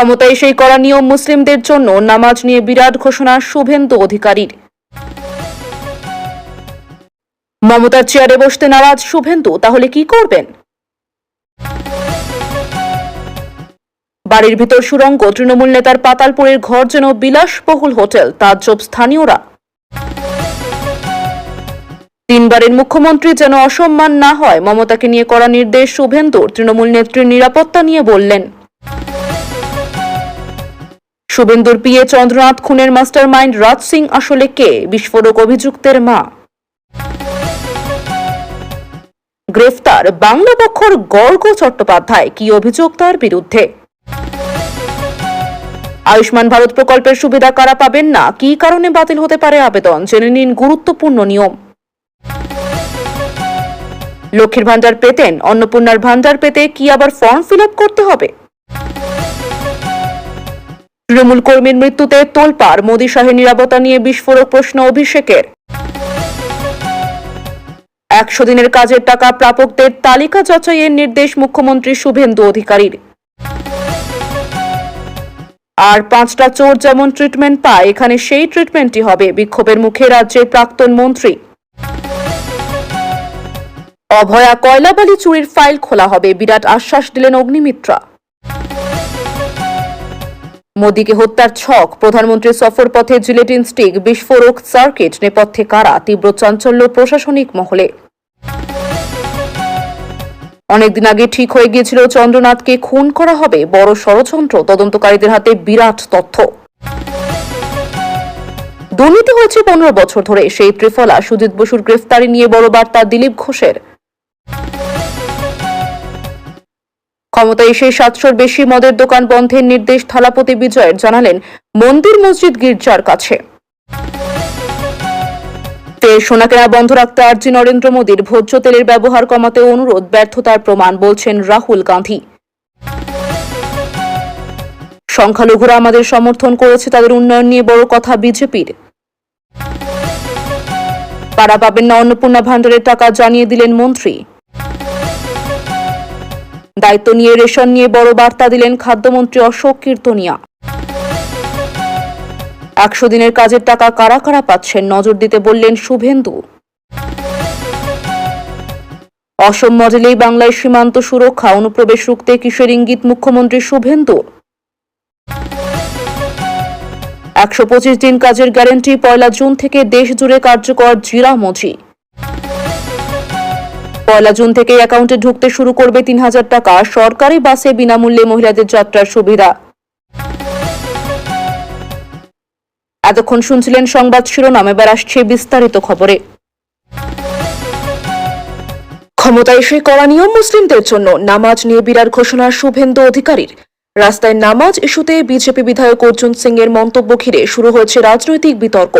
ক্ষমতায় সেই করা নিয়ম মুসলিমদের জন্য নামাজ নিয়ে বিরাট ঘোষণা শুভেন্দু অধিকারীর। মমতার চেয়ারে বসতে নারাজ শুভেন্দু, তাহলে কি করবেন? বাড়ির ভিতর সুড়ঙ্গ, তৃণমূল নেতার পাতালপুরের ঘর যেন বিলাসবহুল হোটেল, তাজ্জব স্থানীয়রা। তিনবারের মুখ্যমন্ত্রী যেন অসম্মান না হয়, মমতাকে নিয়ে করা নির্দেশ শুভেন্দুর। তৃণমূল নেত্রীর নিরাপত্তা নিয়ে বললেন। শুভেন্দুর পিএ চন্দ্রনাথ খুনের মাস্টার মাইন্ড রাজ সিং আসলে কে? বিস্ফোরক অভিযুক্তের মা। গ্রেফতার বাংলা পক্ষর গর্গ চট্টোপাধ্যায়, কি অভিযোগ তার বিরুদ্ধে? আয়ুষ্মান ভারত প্রকল্পের সুবিধা কারা পাবেন না, কি কারণে বাতিল হতে পারে আবেদন, জেনে নিন গুরুত্বপূর্ণ নিয়ম। লক্ষ্মীর ভান্ডার পেতেন, অন্নপূর্ণার ভান্ডার পেতে কি আবার ফর্ম ফিল আপ করতে হবে? তৃণমূল কর্মীর মৃত্যুতে তোলপাড়, মোদী শাহের নিরাপত্তা নিয়ে বিস্ফোরক প্রশ্ন অভিষেকের। 100 দিনের কাজের টাকা প্রাপকদের তালিকা যাচাইয়ের নির্দেশ মুখ্যমন্ত্রী শুভেন্দু অধিকারীর। আর 5টা চোর যেমন ট্রিটমেন্ট পায়, এখানে সেই ট্রিটমেন্টই হবে, বিক্ষোভের মুখে রাজ্যের প্রাক্তন মন্ত্রী। অভয়া কয়লাবালি চুরির ফাইল খোলা হবে, বিরাট আশ্বাস দিলেন অগ্নিমিত্রা। মোদীকে হত্যার ছক, প্রধানমন্ত্রীর সফর পথে জিলেটিন স্টিক, বিস্ফোরক সার্কিট, নেপথ্যে কারা? তীব্র চাঞ্চল্য প্রশাসনিক মহলে। অনেকদিন আগে ঠিক হয়ে গিয়েছিল চন্দ্রনাথকে খুন করা হবে, বড় ষড়যন্ত্র, তদন্তকারীদের হাতে বিরাট তথ্য। দুর্নীতি হয়েছে 15 বছর ধরে, সেই ত্রিফলা সুজিত বসুর গ্রেফতারি নিয়ে বড় বার্তা দিলীপ ঘোষের। ক্ষমতায় এসে 700-র বেশি মদের দোকান বন্ধের নির্দেশ থালাপতি বিজয়ের, জানালেন মন্দির মসজিদ গির্জার কাছে। ফের সোনা কেনা বন্ধ রাখতে আর্জি নরেন্দ্র মোদীর, ভোজ্য তেলের ব্যবহার কমাতে অনুরোধ, ব্যর্থতার প্রমাণ, বলছেন রাহুল গান্ধী। সংখ্যালঘুরা আমাদের সমর্থন করেছে, তাদের উন্নয়ন নিয়ে বড় কথা বিজেপির। পাড়া পাবেন না অন্নপূর্ণা ভান্ডারের টাকা, জানিয়ে দিলেন মন্ত্রী। দায়িত্ব নিয়ে রেশন নিয়ে বড় বার্তা দিলেন খাদ্যমন্ত্রী অশোক কীর্তনিয়া। 100 দিনের কাজের টাকা কারা কারা পাচ্ছেন, নজর দিতে বললেন শুভেন্দু। অসম মডেলেই বাংলায় সীমান্ত সুরক্ষা, অনুপ্রবেশ রুখতে কিসের ইঙ্গিত মুখ্যমন্ত্রী শুভেন্দু? 125 দিন কাজের গ্যারান্টি, 1 জুন থেকে দেশ জুড়ে কার্যকর জিরা মজি। 1 জুন থেকে অ্যাকাউন্টে ঢুকতে শুরু করবে 3000 টাকা, সরকারি বাসে বিনামূল্যে মহিলাদের যাত্রার সুবিধা। এতক্ষণ শুনছিলেন সংবাদ শিরোনাম, এবার আসছে বিস্তারিত খবরে। ক্ষমতায় এসে করা নিয়ম মুসলিমদের জন্য, নামাজ নিয়ে বিরাট ঘোষণা শুভেন্দু অধিকারীর। রাস্তায় নামাজ ইস্যুতে বিজেপি বিধায়ক অর্জুন সিং এর মন্তব্য ঘিরে শুরু হয়েছে রাজনৈতিক বিতর্ক।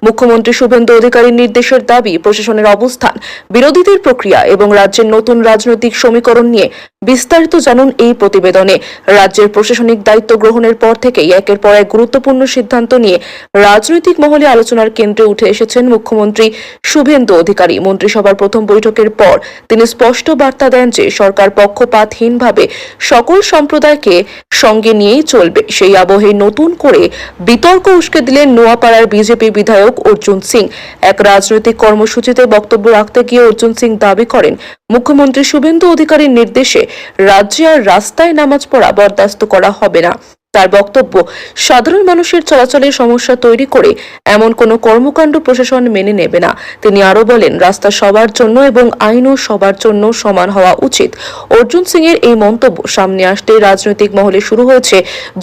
মুখ্যমন্ত্রী শুভেন্দু অধিকারীর নির্দেশের দাবি, প্রশাসনের অবস্থান, বিরোধীদের প্রক্রিয়া এবং রাজ্যের নতুন রাজনৈতিক সমীকরণ নিয়ে বিস্তারিত জানুন এই প্রতিবেদনে। রাজ্যের প্রশাসনিক দায়িত্ব গ্রহণের পর থেকেই একের পর এক গুরুত্বপূর্ণ সিদ্ধান্ত নিয়ে রাজনৈতিক মহলে আলোচনার কেন্দ্রে উঠে এসেছেন মুখ্যমন্ত্রী শুভেন্দু অধিকারী। মন্ত্রিসভার প্রথম বৈঠকের পর তিনি স্পষ্ট বার্তা দেন যে সরকার পক্ষপাতহীনভাবে সকল সম্প্রদায়কে সঙ্গে নিয়েই চলবে। সেই আবহে নতুন করে বিতর্ক উস্কে দিলেন নোয়াপাড়ার বিজেপি বিধায়ক অর্জুন সিং। এক রাজনৈতিক কর্মসূচিতে বক্তব্য রাখতে গিয়ে অর্জুন সিং দাবি করেন, মুখ্যমন্ত্রী শুভেন্দু অধিকারীর নির্দেশে রাজ্যে আর রাস্তায় নামাজ পড়া বরদাস্ত করা হবে না। তার বক্তব্য, সাধারণ মানুষের চলাচলের সমস্যা তৈরি করে এমন কোনো কর্মকাণ্ড প্রশাসন মেনে নেবে না। তিনি আরো বলেন, রাস্তা সবার জন্য এবং আইনও সবার জন্য সমান হওয়া উচিত। অর্জুন সিং এর এই মন্তব্য সামনে আসতে রাজনৈতিক মহলে শুরু হয়েছে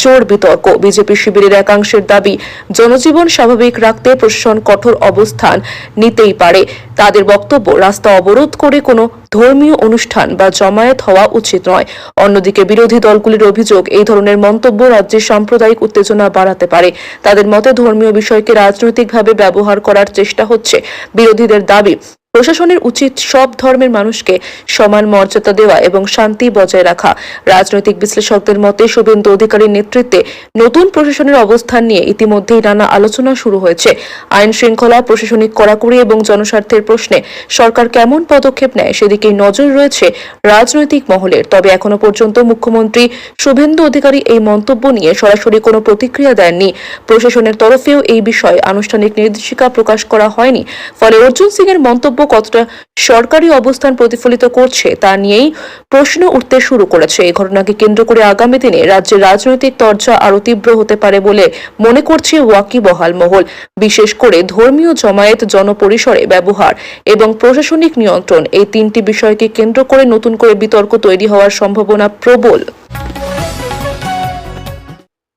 জোর বিতর্ক। বিজেপি শিবিরের একাংশের দাবি, জনজীবন স্বাভাবিক রাখতে প্রশাসন কঠোর অবস্থান নিতেই পারে। তাদের বক্তব্য, রাস্তা অবরোধ করে কোনো ধর্মীয় অনুষ্ঠান বা জমায়েত হওয়া উচিত নয়। অন্যদিকে বিরোধী দলগুলির অভিযোগ, এই ধরনের মন্তব্য রাজ্যে সাম্প্রদায়িক উত্তেজনা বাড়াতে পারে। তাদের মতে ধর্মীয় বিষয়কে রাজনৈতিকভাবে ব্যবহার করার চেষ্টা হচ্ছে। বিরোধীদের দাবি, প্রশাসনের উচিত সব ধর্মের মানুষকে সমান মর্যাদা দেওয়া এবং শান্তি বজায় রাখা। রাজনৈতিক বিশ্লেষকদের মতে শুভেন্দু অধিকারীর নেতৃত্বে নতুন প্রশাসনের অবস্থান নিয়ে ইতিমধ্যেই নানা আলোচনা শুরু হয়েছে। আইন শৃঙ্খলা, প্রশাসনিক কড়াকড়ি এবং জনস্বার্থের প্রশ্নে সরকার কেমন পদক্ষেপ নেয় সেদিকেই নজর রয়েছে রাজনৈতিক মহলের। তবে এখনো পর্যন্ত মুখ্যমন্ত্রী শুভেন্দু অধিকারী এই মন্তব্য নিয়ে সরাসরি কোনো প্রতিক্রিয়া দেননি। প্রশাসনের তরফেও এই বিষয়ে আনুষ্ঠানিক নির্দেশিকা প্রকাশ করা হয়নি। ফলে অর্জুন সিং এর মন্তব্য কতটা সরকারি অবস্থান প্রতিফলিত করছে তা নিয়েই প্রশ্ন উঠতে শুরু করেছে। এই ঘটনাকে কেন্দ্র করে আগামী দিনে রাজ্যের রাজনৈতিক তরজা আরো তীব্র হতে পারে বলে মনে করছে ওয়াকিবহাল মহল। বিশেষ করে ধর্মীয় জমায়েত, জনপরিসরে ব্যবহার এবং প্রশাসনিক নিয়ন্ত্রণ, এই তিনটি বিষয়কে কেন্দ্র করে নতুন করে বিতর্ক তৈরি হওয়ার সম্ভাবনা প্রবল।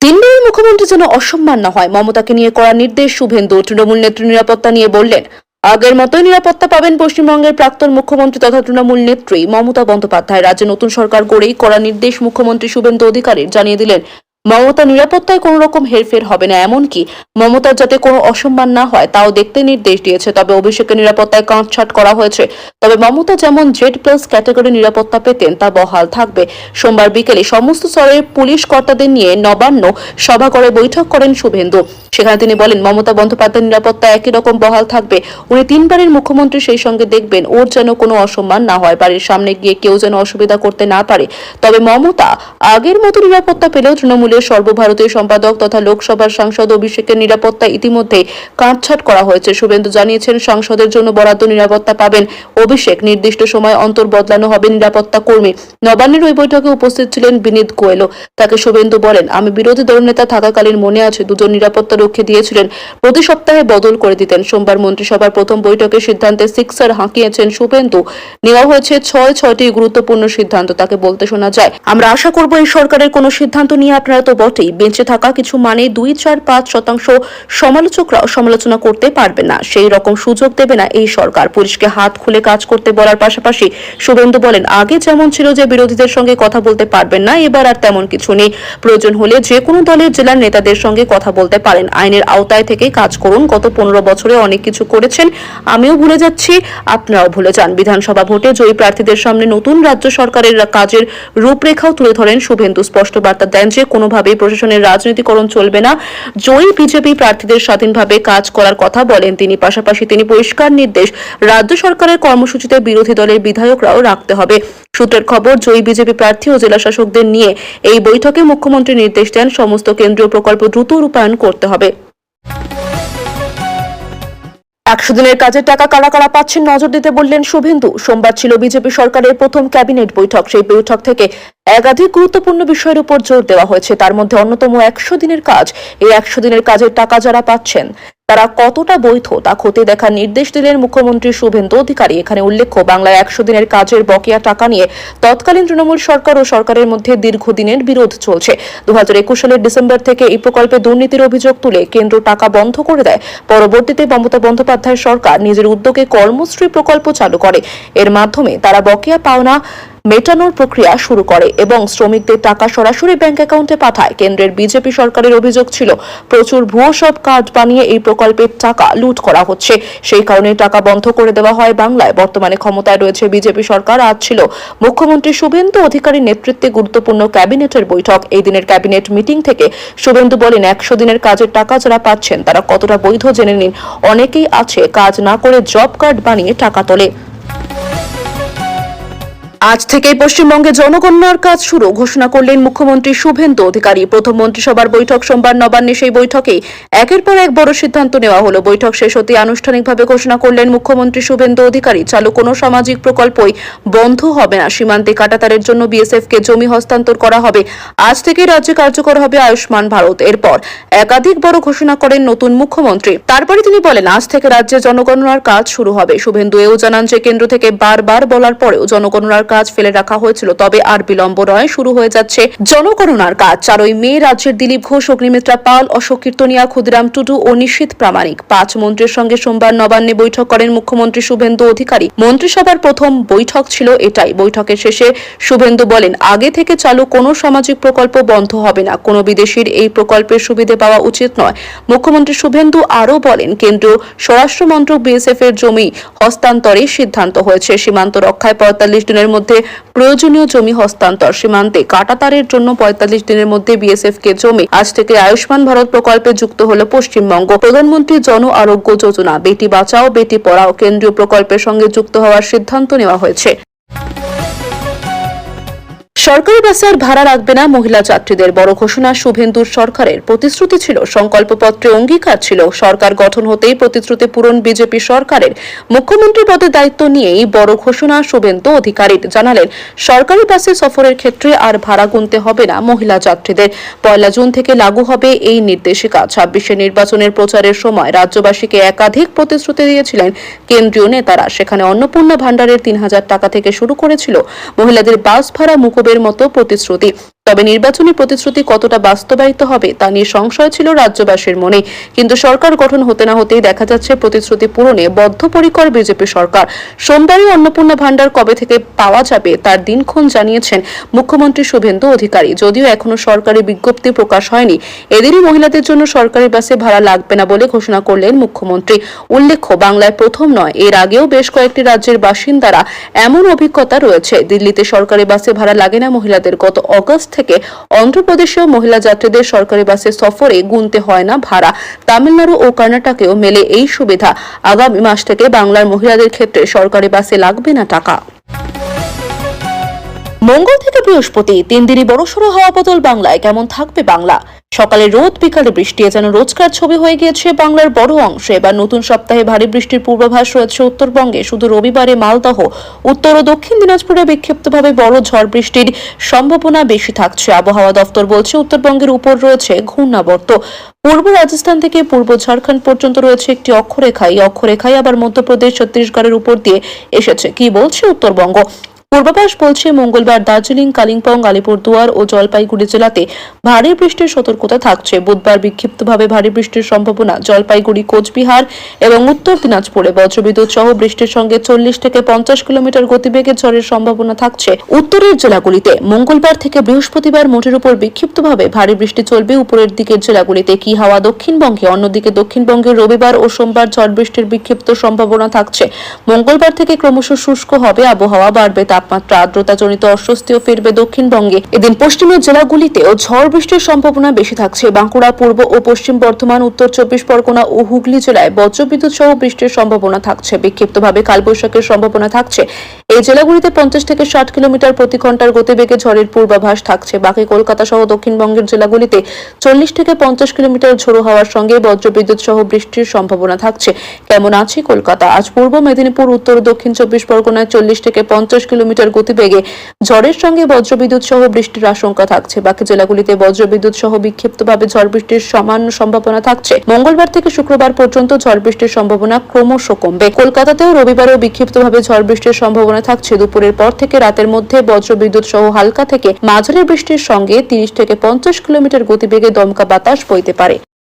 দিল্লির মুখ্যমন্ত্রী যেন অসম্মান না হয়, মমতাকে নিয়ে করা নির্দেশ শুভেন্দু। তৃণমূল নেত্রী নিরাপত্তা নিয়ে বললেন, আগের মতোই নিরাপত্তা পাবেন পশ্চিমবঙ্গের প্রাক্তন মুখ্যমন্ত্রী তথা তৃণমূল নেত্রী মমতা বন্দ্যোপাধ্যায়। রাজ্যে নতুন সরকার গড়েই করা নির্দেশ মুখ্যমন্ত্রী শুভেন্দু অধিকারীর। জানিয়ে দিলেন, মমতা নিরাপত্তায় কোন রকম হেরফের হবে না, এমনকি মমতার যাতে কোনো অসম্মান না হয় তাও দেখতে নির্দেশ দিয়েছে। তবে অভিষেকের নিরাপত্তায় কাঁটছাঁট করা হয়েছে। তবে মমতা যেমন জেড প্লাস ক্যাটাগরি নিরাপত্তা পেতেন তা বহাল থাকবে। সোমবার বিকেলে সমস্ত স্তরের পুলিশ কর্তাদের নিয়ে নবান্ন সভা করে বৈঠক করেন শুভেন্দু। সেখানে তিনি বলেন, মমতা বন্দ্যোপাধ্যায়ের নিরাপত্তা একই রকম বহাল থাকবে। উনি তিনবারের মুখ্যমন্ত্রী, সেই সঙ্গে দেখবেন ওর যেন কোনো অসম্মান না হয়, বাড়ির সামনে গিয়ে কেউ যেন অসুবিধা করতে না পারে। তবে মমতা আগের মতো নিরাপত্তা পেলেও তৃণমূলের সর্বভারতীয় সম্পাদক তথা লোকসভার সাংসদ অভিষেকের নিরাপত্তা ইতিমধ্যে কাটছাঁট করা হয়েছে। শুভেন্দু জানিয়েছেন, সাংসদের জন্য বরাদ্দ নিরাপত্তা পাবেন অভিষেক। নির্দিষ্ট সময় অন্তর বদলানো হবে নিরাপত্তা কর্মী। নবান্নের ওই বৈঠকে উপস্থিত ছিলেন বিনীত গোয়েলও। তাকে শুভেন্দু বলেন, আমি বিরোধী দলনেতা থাকাকালীন মনে আছে দুজন নিরাপত্তা রক্ষী দিয়েছিলেন, প্রতি সপ্তাহে বদল করে দিতেন। সোমবার মন্ত্রিসভার প্রথম বৈঠকে সিদ্ধান্তে সিক্সার হাঁকিয়েছেন শুভেন্দু। নেওয়া হয়েছে ছয়টি গুরুত্বপূর্ণ সিদ্ধান্ত। তাকে বলতে শোনা যায়, আমরা আশা করব এই সরকারের কোনো সিদ্ধান্ত নিয়ে আপনারা তো বটেই, বেঁচে থাকা কিছু মানে 2-4-5% সমালোচকরাও সমালোচনা করতে পারবে না, সেই রকম সুযোগ দেবে না এই সরকার। পুলিশকে হাত খুলে কাজ করতে বলার পাশাপাশি শুভেন্দু বলেন, আগে যেমন ছিল যে বিরোধীদের সঙ্গে কথা বলতে পারবেন না, এবার আর তেমন কিছু নেই। প্রয়োজন হলে যে কোনো দলের জেলার নেতাদের সঙ্গে কথা বলতে পারেন। আইনের আওতায় থেকে কাজ করুন। গত 15 বছরে অনেক কিছু করেছেন, আমিও ভুলে যাচ্ছি, আপনারাও ভুলে যান। বিধানসভা ভোটে জয়ী প্রার্থীদের সামনে নতুন রাজ্য সরকারের কাজের রূপরেখাও তুলে ধরেন শুভেন্দু। স্পষ্ট বার্তা দেন যে কোনোভাবেই প্রশাসনের রাজনীতিকরণ চলবে না। জয়ী বিজেপি প্রার্থীদের স্বাধীনভাবে কাজ করার কথা বলেন তিনি। পাশাপাশি তিনি পরিষ্কার নির্দেশ রাজ্য সরকারের কর্মসূচিতে বিরোধী দলের বিধায়করাও রাখতে হবে। সূত্রের খবর, জয়ী বিজেপি প্রার্থী ও জেলা শাসকদের নিয়ে এই বৈঠকে মুখ্যমন্ত্রী নির্দেশ দেন সমস্ত কেন্দ্রীয় প্রকল্প দ্রুত রূপায়ণ করতে হবে। 100 দিনের কাজের টাকা কারা কারা পাচ্ছেন নজর দিতে বললেন শুভেন্দু। সোমবার ছিল বিজেপি সরকারের প্রথম ক্যাবিনেট বৈঠক। সেই বৈঠক থেকে একাধিক গুরুত্বপূর্ণ বিষয়ের উপর জোর দেওয়া হয়েছে। তার মধ্যে অন্যতম 100 দিনের কাজ। এই 100 দিনের কাজের টাকা যারা পাচ্ছেন তারা কতটা বৈধ তা খতিয়ে দেখার নির্দেশ দিলেন মুখ্যমন্ত্রী শুভেন্দু অধিকারী। এখানে উল্লেখ্য, বাংলায় 100 দিনের কাজের বকেয়া টাকা নিয়ে তৎকালীন তৃণমূল সরকার ও সরকারের মধ্যে দীর্ঘদিনের বিরোধ চলছে। 2021 সালের ডিসেম্বর থেকে এই প্রকল্পে দুর্নীতির অভিযোগ তুলে কেন্দ্র টাকা বন্ধ করে দেয়। পরবর্তীতে মমতা বন্দ্যোপাধ্যায়ের সরকার নিজের উদ্যোগে কর্মশ্রী প্রকল্প চালু করে। এর মাধ্যমে তারা বকেয়া পাওনা মেটানোর প্রক্রিয়া শুরু করে এবং শ্রমিকদের টাকা সরাসরি ব্যাংক অ্যাকাউন্টে পাঠায়। কেন্দ্রের বিজেপি সরকারের অভিযোগ ছিল প্রচুর ভুয়ো সব কার্ড বানিয়ে এই প্রকল্পের টাকা লুট করা হচ্ছে। সেই কারণে টাকা বন্ধ করে দেওয়া হয় বাংলায়। বর্তমানে ক্ষমতায় রয়েছে বিজেপি সরকার। আজ ছিল মুখ্যমন্ত্রী শুভেন্দু অধিকারীর নেতৃত্বে গুরুত্বপূর্ণ ক্যাবিনেটের বৈঠক। এই দিনের ক্যাবিনেট মিটিং থেকে শুভেন্দু বলেন, 100 দিনের কাজের টাকা যারা পাচ্ছেন তারা কতটা বৈধ জেনে নিন। অনেকেই আছে কাজ না করে জব কার্ড বানিয়ে টাকা তোলে। আজ থেকেই পশ্চিমবঙ্গে জনগণনার কাজ শুরু ঘোষণা করলেন মুখ্যমন্ত্রী শুভেন্দু অধিকারী। প্রথম মন্ত্রিসভার বৈঠক সোমবার নবান্নে। সেই বৈঠকে একের পর এক বড় সিদ্ধান্ত নেওয়া হলো। বৈঠক শেষ হতে আনুষ্ঠানিকভাবে ঘোষণা করলেন মুখ্যমন্ত্রী শুভেন্দু অধিকারী, চালু কোনো সামাজিক প্রকল্পই বন্ধ হবে না। সীমান্তে কাঁটাতারের জন্য বিএসএফ কে জমি হস্তান্তর করা হবে। আজ থেকে রাজ্যে কার্যকর হবে আয়ুষ্মান ভারত। এরপর একাধিক বড় ঘোষণা করেন নতুন মুখ্যমন্ত্রী। তারপরে তিনি বলেন, আজ থেকে রাজ্যে জনগণনার কাজ শুরু হবে। শুভেন্দু এও জানান যে কেন্দ্র থেকে বারবার বলার পরেও জনগণনার কাজ ফেলে রাখা হয়েছিল, তবে আর বিলম্ব নয়, শুরু হয়ে যাচ্ছে জনগণনার কাজ। 4ই মে রাজ্যের দিলীপ ঘোষ, অগ্নিমিত্রা পাল, অশোক কীর্তনিয়া, ক্ষুদিরাম টুডু ও নিশীথ প্রামাণিক 5 মন্ত্রীর সঙ্গে সোমবার নবান্নে বৈঠক করেন মুখ্যমন্ত্রী শুভেন্দু অধিকারী। মন্ত্রিসভার প্রথম বৈঠক ছিল এটাই। বৈঠকের শেষে শুভেন্দু বলেন, আগে থেকে চালু কোনো সামাজিক প্রকল্প বন্ধ হবে না, কোনো বিদেশির এই প্রকল্পের সুবিধে পাওয়া উচিত নয়। মুখ্যমন্ত্রী শুভেন্দু আরও বলেন, কেন্দ্রীয় স্বরাষ্ট্র মন্ত্রক বিএসএফ এর জমি হস্তান্তরের সিদ্ধান্ত হয়েছে। সীমান্ত রক্ষায় 45 দিনের মধ্যে প্রয়োজনীয় জমি হস্তান্তর। সীমান্তে কাঁটাতারের জন্য 45 দিনের মধ্যে বিএসএফ কে জমি। আজ থেকে আয়ুষ্মান ভারত প্রকল্পে যুক্ত হল পশ্চিমবঙ্গ। প্রধানমন্ত্রী জন আরোগ্য যোজনা, বেটি বাঁচাও বেটি পড়াও কেন্দ্রীয় প্রকল্পের সঙ্গে যুক্ত হওয়ার সিদ্ধান্ত নেওয়া হয়েছে। সরকারি বাসে আর ভাড়া লাগবে না মহিলা যাত্রীদের, বড় ঘোষণা শুভেন্দুর। সরকারের প্রতিশ্রুতি ছিল, সংকল্পপত্রে অঙ্গীকার ছিল, সরকার গঠন হতেই প্রতিশ্রুতি পূরণ বিজেপি সরকারের। মুখ্যমন্ত্রী পদে দায়িত্ব নিয়েই বড় ঘোষণা শুভেন্দু অধিকারীর। জানালেন, সরকারি বাসে সফরের ক্ষেত্রে আর ভাড়া গুনতে হবে না মহিলা যাত্রীদের। 1 জুন থেকে লাগু হবে এই নির্দেশিকা। 26 নির্বাচনের প্রচারের সময় রাজ্যবাসীকে একাধিক প্রতিশ্রুতি দিয়েছিলেন কেন্দ্রীয় নেতারা। সেখানে অন্নপূর্ণা ভান্ডারের 3000 টাকা থেকে শুরু করেছিল মহিলাদের বাস ভাড়া মুকুবের মতো প্রতিশ্রুতি। তবে নির্বাচনী প্রতিশ্রুতি কতটা বাস্তবায়িত হবে তা নিয়ে সংশয় ছিল রাজ্যবাসীর মনে। কিন্তু সরকার গঠন হতে না হতেই দেখা যাচ্ছে প্রতিশ্রুতি পূরণে বদ্ধপরিকর বিজেপি সরকার। সোমবারই অন্নপূর্ণা ভান্ডার কবে থেকে পাওয়া যাবে তার দিনক্ষণ জানিয়েছেন মুখ্যমন্ত্রী শুভেন্দু অধিকারী। যদিও এখনো সরকারি বিজ্ঞপ্তি প্রকাশ হয়নি। এদিনই মহিলাদের জন্য সরকারি বাসে ভাড়া লাগবে না বলে ঘোষণা করলেন মুখ্যমন্ত্রী। উল্লেখ্য, বাংলায় প্রথম নয়, এর আগেও বেশ কয়েকটি রাজ্যের বাসিন্দারা এমন অভিজ্ঞতা রয়েছে। দিল্লিতে সরকারি বাসে ভাড়া লাগে না মহিলাদের। গত অগস্ট থেকে অন্ধ্রপ্রদেশেও মহিলা যাত্রীদের সরকারি বাসে সফরে গুনতে হয় না ভাড়া। তামিলনাড়ু ও কর্ণাটকেও মেলে এই সুবিধা। আগামী মাস থেকে বাংলার মহিলাদের ক্ষেত্রে সরকারি বাসে লাগবে না টাকা। মঙ্গল থেকে বৃহস্পতি 3 দিনই বড়সড় হাওয়া বদল। বাংলায় কেমন থাকবে বাংলা? সকালে রোদ, বিকালে বৃষ্টি, যেন রোজকার ছবি হয়ে গিয়েছে বাংলার বড় অংশে। এবার নতুন সপ্তাহে ভারী বৃষ্টির পূর্বাভাস রয়েছে উত্তরবঙ্গে। শুধু রবিবারে মালদহ, উত্তর ও দক্ষিণ দিনাজপুরে বিক্ষিপ্তভাবে বড় ঝড় বৃষ্টির সম্ভাবনা বেশি থাকছে। আবহাওয়া দফতর বলছে, উত্তরবঙ্গের উপর রয়েছে ঘূর্ণাবর্ত। পূর্ব রাজস্থান থেকে পূর্ব ঝাড়খণ্ড পর্যন্ত রয়েছে একটি অক্ষরেখা। এই অক্ষরেখায় আবার মধ্যপ্রদেশ, ছত্তিশগড়ের উপর দিয়ে এসেছে। কি বলছে উত্তরবঙ্গ? পূর্বাভাস বলছে, মঙ্গলবার দার্জিলিং, কালিম্পং, আলিপুরদুয়ার ও জলপাইগুড়ি জেলাতে ভারী বৃষ্টির সতর্কতা থাকছে। বুধবার বিক্ষিপ্তভাবে ভারী বৃষ্টির সম্ভাবনা জলপাইগুড়ি, কোচবিহার এবং উত্তর দিনাজপুরে। বজ্রবিদ্যুৎ সহ বৃষ্টির সঙ্গে 40 থেকে 50 কিলোমিটার গতিবেগে ঝড়ের সম্ভাবনা থাকছে উত্তরের জেলাগুলিতে। মঙ্গলবার থেকে বৃহস্পতিবার মোটের উপর বিক্ষিপ্তভাবে ভারী বৃষ্টি চলবে উপরের দিকের জেলাগুলিতে। কি হাওয়া দক্ষিণবঙ্গে। অন্যদিকে দক্ষিণবঙ্গে রবিবার ও সোমবার ঝড় বৃষ্টির বিক্ষিপ্ত সম্ভাবনা থাকছে। মঙ্গলবার থেকে ক্রমশ শুষ্ক হবে আবহাওয়া, বাড়বে তাপমাত্রা, আর্দ্রতাজনিত অস্বস্তিও ফিরবে দক্ষিণবঙ্গে। এদিন পশ্চিমের জেলাগুলিতেও ঝড় বৃষ্টির সম্ভাবনা বেশি থাকছে। বাঁকুড়া, পূর্ব ও পশ্চিম বর্ধমান, উত্তর 24 পরগনা ও হুগলি জেলায় বজ্রবিদ্যুৎ সহ বৃষ্টির সম্ভাবনা থাকছে। বিক্ষিপ্তভাবে কালবৈশাখীর সম্ভাবনা থাকছে। এই জেলাগুলিতে 50 থেকে 60 কিলোমিটার প্রতি ঘন্টার গতিবেগে ঝড়ের পূর্বাভাস থাকছে। বাকি কলকাতা সহ দক্ষিণবঙ্গের জেলাগুলিতে 40 থেকে 50 কিলোমিটার ঝোড়ো হওয়ার সঙ্গে বজ্রবিদ্যুৎ সহ বৃষ্টির সম্ভাবনা থাকছে। কেমন আছে কলকাতা? আজ পূর্ব মেদিনীপুর, উত্তর ও দক্ষিণ 24 পরগনায় 40 থেকে 50 কিলোমিটার গতিবেগে ঝড়ের সঙ্গে বজ্রবিদ্যুৎ সহ বৃষ্টির আশঙ্কা থাকছে। বাকি জেলাগুলিতে বজ্রবিদ্যুৎ সহ বিক্ষিপ্তভাবে ঝড় বৃষ্টির সামান্য সম্ভাবনা থাকছে। মঙ্গলবার থেকে শুক্রবার পর্যন্ত ঝড় বৃষ্টির সম্ভাবনা ক্রমশ কমবে। কলকাতাতেও রবিবারেও বিক্ষিপ্তভাবে ঝড় বৃষ্টির সম্ভাবনা থাকছে। দুপুরের পর থেকে রাতের মধ্যে বজ্রবিদ্যুৎ সহ হালকা থেকে মাঝারি বৃষ্টির সঙ্গে 30 থেকে 50 কিলোমিটার গতিবেগে দমকা বাতাস বইতে পারে।